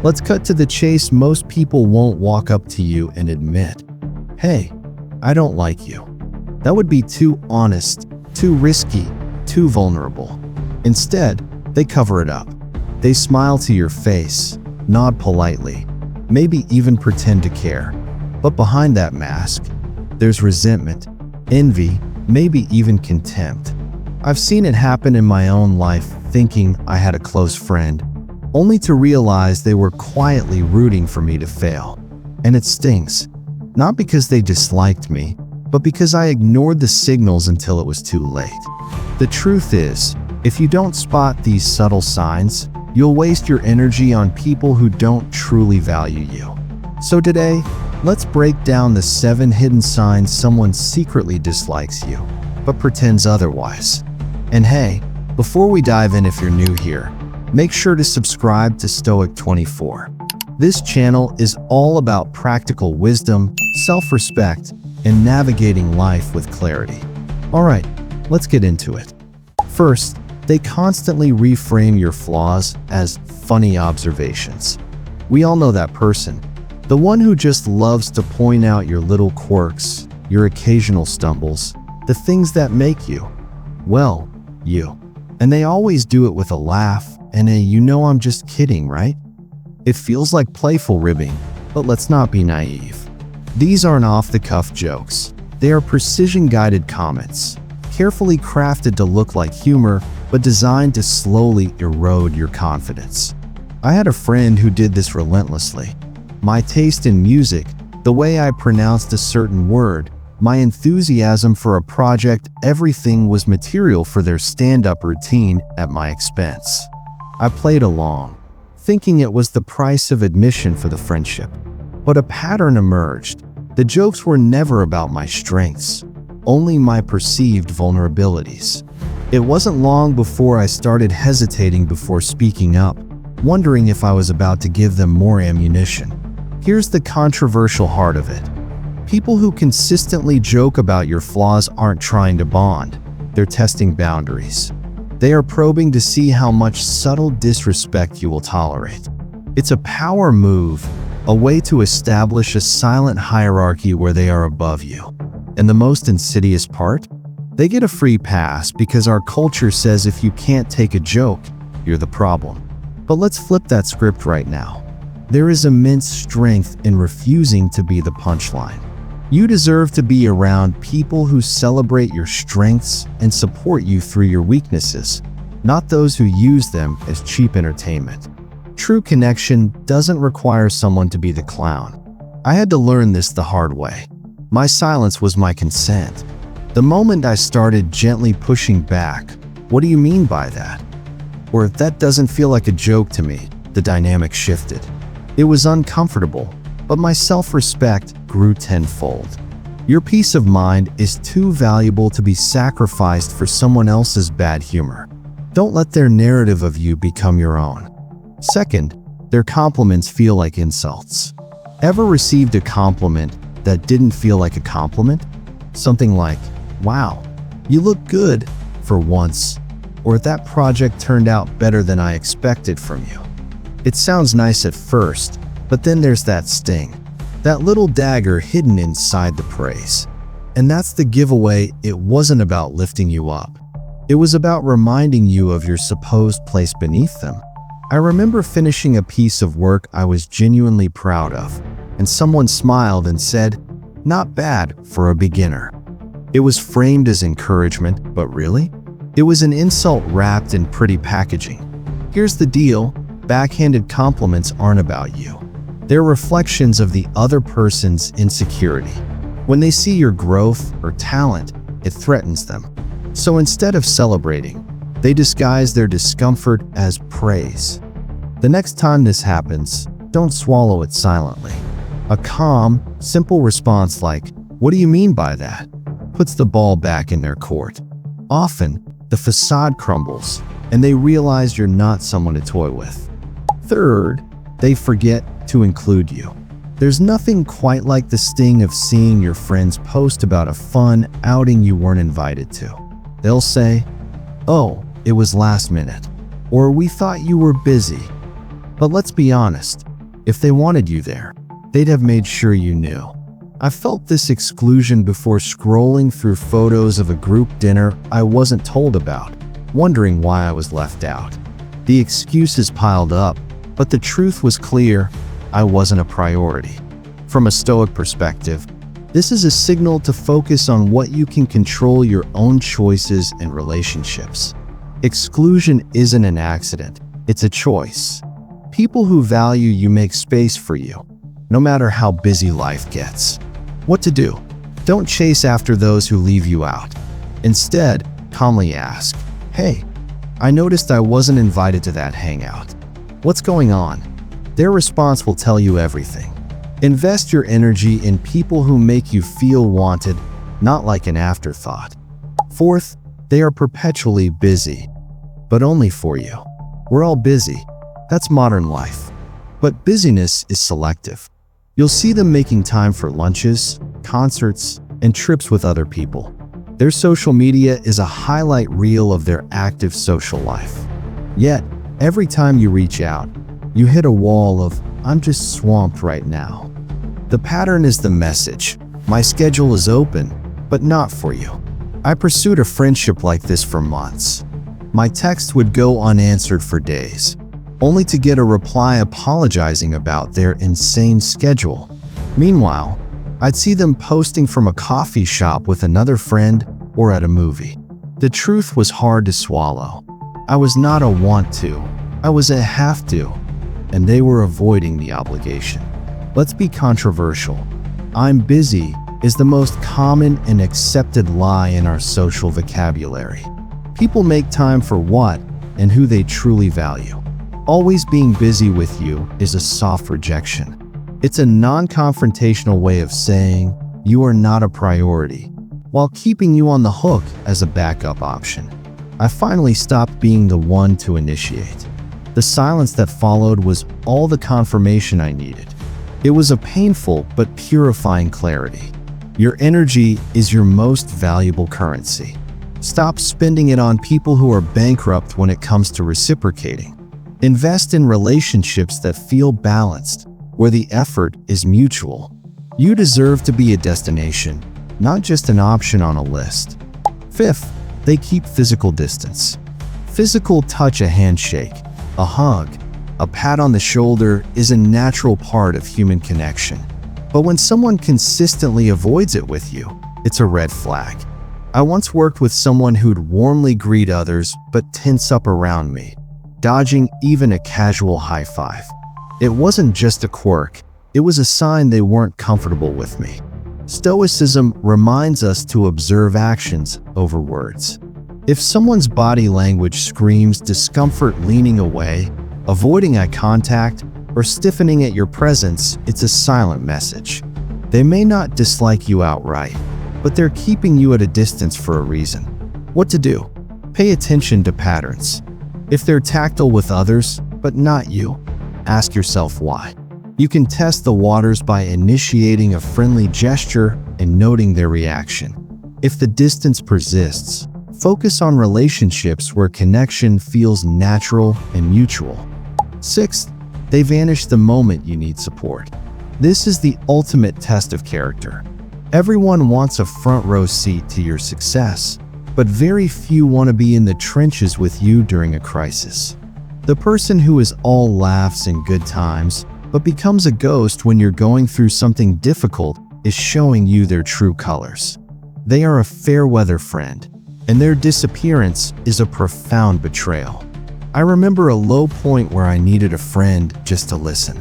Let's cut to the chase. Most people won't walk up to you and admit, "Hey, I don't like you." That would be too honest, too risky, too vulnerable. Instead, they cover it up. They smile to your face, nod politely, maybe even pretend to care. But behind that mask, there's resentment, envy, maybe even contempt. I've seen it happen in my own life, thinking I had a close friend, only to realize they were quietly rooting for me to fail. And it stings. Not because they disliked me, but because I ignored the signals until it was too late. The truth is, if you don't spot these subtle signs, you'll waste your energy on people who don't truly value you. So today, let's break down the 7 hidden signs someone secretly dislikes you, but pretends otherwise. And hey, before we dive in, if you're new here, make sure to subscribe to Stoic 24. This channel is all about practical wisdom, self-respect, and navigating life with clarity. Alright, let's get into it. First, they constantly reframe your flaws as funny observations. We all know that person. The one who just loves to point out your little quirks, your occasional stumbles, the things that make you, well, you. And they always do it with a laugh and a "you know I'm just kidding, right?" It feels like playful ribbing, but let's not be naive. These aren't off-the-cuff jokes. They are precision-guided comments, carefully crafted to look like humor, but designed to slowly erode your confidence. I had a friend who did this relentlessly. My taste in music, the way I pronounced a certain word, my enthusiasm for a project, everything was material for their stand-up routine at my expense. I played along, thinking it was the price of admission for the friendship. But a pattern emerged. The jokes were never about my strengths, only my perceived vulnerabilities. It wasn't long before I started hesitating before speaking up, wondering if I was about to give them more ammunition. Here's the controversial heart of it. People who consistently joke about your flaws aren't trying to bond. They're testing boundaries. They are probing to see how much subtle disrespect you will tolerate. It's a power move, a way to establish a silent hierarchy where they are above you. And the most insidious part? They get a free pass because our culture says if you can't take a joke, you're the problem. But let's flip that script right now. There is immense strength in refusing to be the punchline. You deserve to be around people who celebrate your strengths and support you through your weaknesses, not those who use them as cheap entertainment. True connection doesn't require someone to be the clown. I had to learn this the hard way. My silence was my consent. The moment I started gently pushing back, "What do you mean by that?" or "That doesn't feel like a joke to me," the dynamic shifted. It was uncomfortable, but my self-respect grew tenfold. Your peace of mind is too valuable to be sacrificed for someone else's bad humor. Don't let their narrative of you become your own. Second, their compliments feel like insults. Ever received a compliment that didn't feel like a compliment? Something like, "Wow, you look good for once," or "That project turned out better than I expected from you." It sounds nice at first, but then there's that sting, that little dagger hidden inside the praise. And that's the giveaway. It wasn't about lifting you up. It was about reminding you of your supposed place beneath them. I remember finishing a piece of work I was genuinely proud of, and someone smiled and said, "Not bad for a beginner." It was framed as encouragement, but really? It was an insult wrapped in pretty packaging. Here's the deal: backhanded compliments aren't about you. They're reflections of the other person's insecurity. When they see your growth or talent, it threatens them. So instead of celebrating, they disguise their discomfort as praise. The next time this happens, don't swallow it silently. A calm, simple response like, "What do you mean by that?" puts the ball back in their court. Often, the facade crumbles, and they realize you're not someone to toy with. Third, they forget to include you. There's nothing quite like the sting of seeing your friends post about a fun outing you weren't invited to. They'll say, "Oh, it was last minute," or "We thought you were busy." But let's be honest, If they wanted you there, they'd have made sure you knew. I felt this exclusion before scrolling through photos of a group dinner I wasn't told about, wondering why I was left out. The excuses piled up, but the truth was clear: I wasn't a priority. From a Stoic perspective, this is a signal to focus on what you can control: your own choices and relationships. Exclusion isn't an accident, it's a choice. People who value you make space for you, no matter how busy life gets. What to do? Don't chase after those who leave you out. Instead, calmly ask, "Hey, I noticed I wasn't invited to that hangout. What's going on?" Their response will tell you everything. Invest your energy in people who make you feel wanted, not like an afterthought. Fourth, they are perpetually busy, but only for you. We're all busy. That's modern life. But busyness is selective. You'll see them making time for lunches, concerts, and trips with other people. Their social media is a highlight reel of their active social life. Yet, every time you reach out, you hit a wall of, "I'm just swamped right now." The pattern is the message: my schedule is open, but not for you. I pursued a friendship like this for months. My text would go unanswered for days, only to get a reply apologizing about their insane schedule. Meanwhile, I'd see them posting from a coffee shop with another friend or at a movie. The truth was hard to swallow. I was not a want to, I was a have to, and they were avoiding the obligation. Let's be controversial. "I'm busy" is the most common and accepted lie in our social vocabulary. People make time for what and who they truly value. Always being busy with you is a soft rejection. It's a non-confrontational way of saying you are not a priority, while keeping you on the hook as a backup option. I finally stopped being the one to initiate. The silence that followed was all the confirmation I needed. It was a painful but purifying clarity. Your energy is your most valuable currency. Stop spending it on people who are bankrupt when it comes to reciprocating. Invest in relationships that feel balanced, where the effort is mutual. You deserve to be a destination, not just an option on a list. Fifth, they keep physical distance. Physical touch, a handshake, a hug, a pat on the shoulder is a natural part of human connection. But when someone consistently avoids it with you, it's a red flag. I once worked with someone who'd warmly greet others but tense up around me, dodging even a casual high five. It wasn't just a quirk, it was a sign they weren't comfortable with me. Stoicism reminds us to observe actions over words. If someone's body language screams discomfort, leaning away, avoiding eye contact, or stiffening at your presence, it's a silent message. They may not dislike you outright, but they're keeping you at a distance for a reason. What to do? Pay attention to patterns. If they're tactile with others, but not you, ask yourself why. You can test the waters by initiating a friendly gesture and noting their reaction. If the distance persists, focus on relationships where connection feels natural and mutual. Sixth, they vanish the moment you need support. This is the ultimate test of character. Everyone wants a front row seat to your success, but very few want to be in the trenches with you during a crisis. The person who is all laughs in good times, but becomes a ghost when you're going through something difficult, is showing you their true colors. They are a fair weather friend, and their disappearance is a profound betrayal. I remember a low point where I needed a friend just to listen.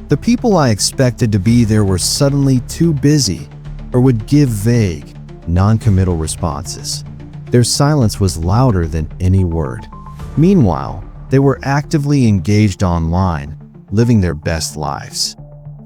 The people I expected to be there were suddenly too busy or would give vague, non-committal responses. Their silence was louder than any word. Meanwhile, they were actively engaged online, living their best lives.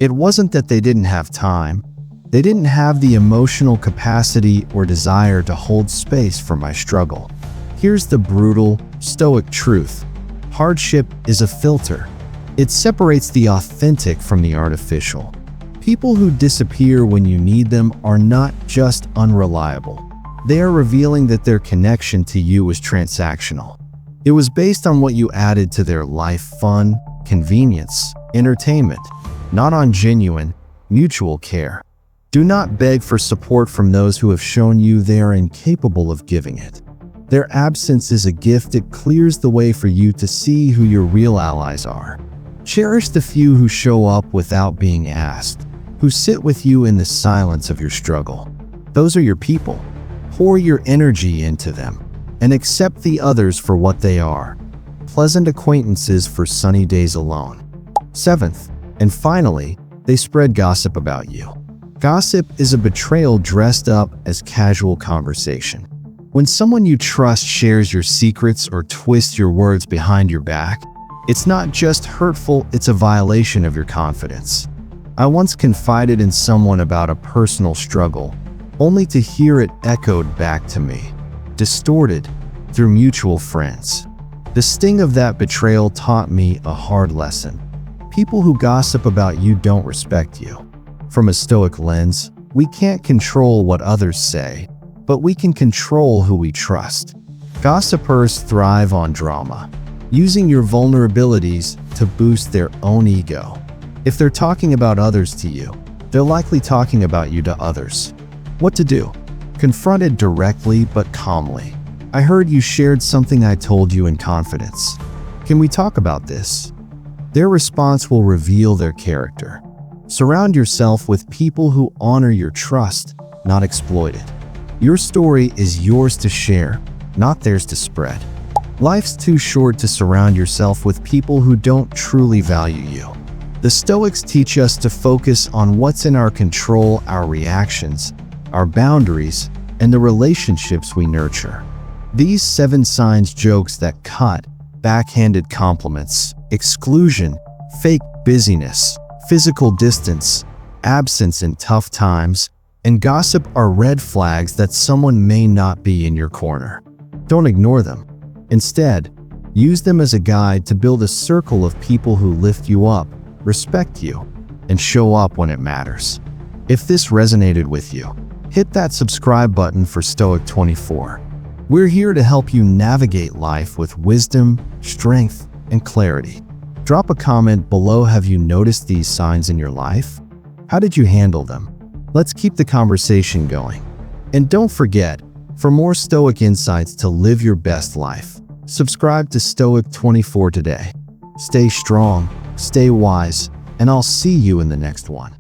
It wasn't that they didn't have time. They didn't have the emotional capacity or desire to hold space for my struggle. Here's the brutal, Stoic truth. Hardship is a filter. It separates the authentic from the artificial. People who disappear when you need them are not just unreliable. They are revealing that their connection to you was transactional. It was based on what you added to their life: fun, convenience, entertainment. not on genuine, mutual care. Do not beg for support from those who have shown you they are incapable of giving it. Their absence is a gift. It clears the way for you to see who your real allies are. Cherish the few who show up without being asked, who sit with you in the silence of your struggle. Those are your people. Pour your energy into them and accept the others for what they are. Pleasant acquaintances for sunny days alone. Seventh, and finally, they spread gossip about you. Gossip is a betrayal dressed up as casual conversation. When someone you trust shares your secrets or twists your words behind your back, it's not just hurtful, it's a violation of your confidence. I once confided in someone about a personal struggle, only to hear it echoed back to me, distorted through mutual friends. The sting of that betrayal taught me a hard lesson. People who gossip about you don't respect you. From a Stoic lens, we can't control what others say, but we can control who we trust. Gossipers thrive on drama, using your vulnerabilities to boost their own ego. If they're talking about others to you, they're likely talking about you to others. What to do? Confront it directly but calmly. I heard you shared something I told you in confidence. Can we talk about this? Their response will reveal their character. Surround yourself with people who honor your trust, not exploit it. Your story is yours to share, not theirs to spread. Life's too short to surround yourself with people who don't truly value you. The Stoics teach us to focus on what's in our control, our reactions, our boundaries, and the relationships we nurture. These 7 signs: jokes that cut, backhanded compliments, exclusion, fake busyness, physical distance, absence in tough times, and gossip are red flags that someone may not be in your corner. Don't ignore them. Instead, use them as a guide to build a circle of people who lift you up, respect you, and show up when it matters. If this resonated with you, hit that subscribe button for Stoic 24. We're here to help you navigate life with wisdom, strength, and clarity. Drop a comment below. Have you noticed these signs in your life? How did you handle them? Let's keep the conversation going. And don't forget, for more Stoic insights to live your best life, subscribe to Stoic 24 today. Stay strong, stay wise, and I'll see you in the next one.